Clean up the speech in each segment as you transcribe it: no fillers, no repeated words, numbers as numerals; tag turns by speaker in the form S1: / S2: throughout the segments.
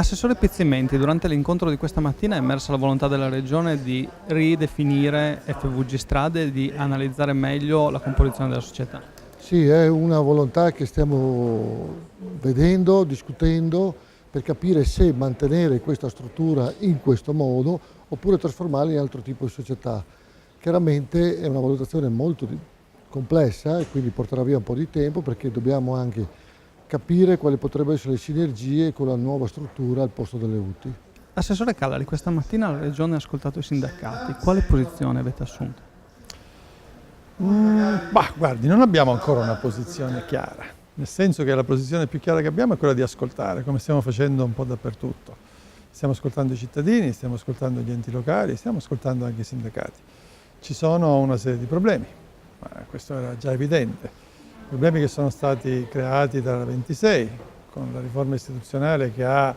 S1: Assessore Pizzimenti, durante l'incontro di questa mattina è emersa la volontà della Regione di ridefinire FVG Strade e di analizzare meglio la composizione della società.
S2: Sì, è una volontà che stiamo vedendo, discutendo per capire se mantenere questa struttura in questo modo oppure trasformarla in altro tipo di società. Chiaramente è una valutazione molto complessa e quindi porterà via un po' di tempo perché dobbiamo anche capire quali potrebbero essere le sinergie con la nuova struttura al posto delle UTI.
S1: Assessore Callari, questa mattina la Regione ha ascoltato i sindacati. Quale posizione avete assunto?
S3: Guardi, non abbiamo ancora una posizione chiara, nel senso che la posizione più chiara che abbiamo è quella di ascoltare, come stiamo facendo un po' dappertutto. Stiamo ascoltando i cittadini, stiamo ascoltando gli enti locali, stiamo ascoltando anche i sindacati. Ci sono una serie di problemi, ma questo era già evidente. Problemi che sono stati creati dalla 26 con la riforma istituzionale che ha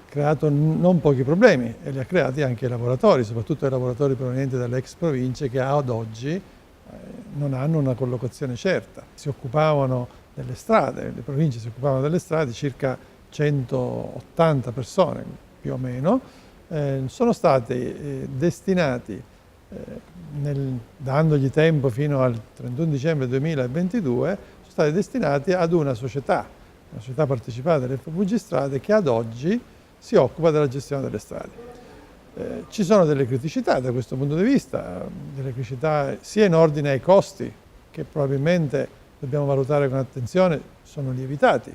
S3: creato non pochi problemi e li ha creati anche i lavoratori, soprattutto i lavoratori provenienti dalle ex province che ad oggi non hanno una collocazione certa. Si occupavano delle strade, le province si occupavano delle strade, circa 180 persone più o meno, sono stati destinati dandogli tempo fino al 31 dicembre 2022, sono stati destinati ad una società partecipata dell'FVG Strade che ad oggi si occupa della gestione delle strade. Ci sono delle criticità da questo punto di vista, delle criticità sia in ordine ai costi, che probabilmente dobbiamo valutare con attenzione, sono lievitati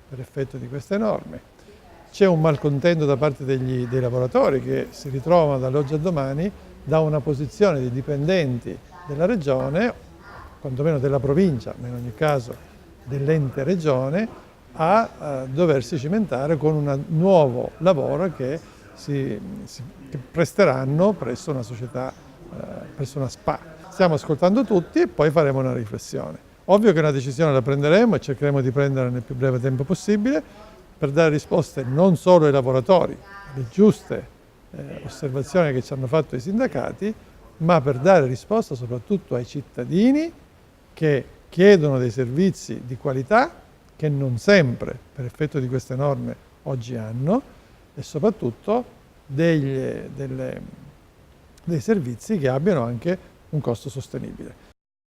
S3: per effetto di queste norme. C'è un malcontento da parte dei lavoratori che si ritrovano dall'oggi al domani da una posizione di dipendenti della Regione, quantomeno della provincia, ma in ogni caso dell'ente Regione, a doversi cimentare con un nuovo lavoro che presteranno presso una società, presso una SPA. Stiamo ascoltando tutti e poi faremo una riflessione. Ovvio che una decisione la prenderemo e cercheremo di prenderla nel più breve tempo possibile per dare risposte non solo ai lavoratori, alle giuste osservazioni che ci hanno fatto i sindacati, ma per dare risposta soprattutto ai cittadini che chiedono dei servizi di qualità che non sempre, per effetto di queste norme, oggi hanno e soprattutto dei servizi che abbiano anche un costo sostenibile.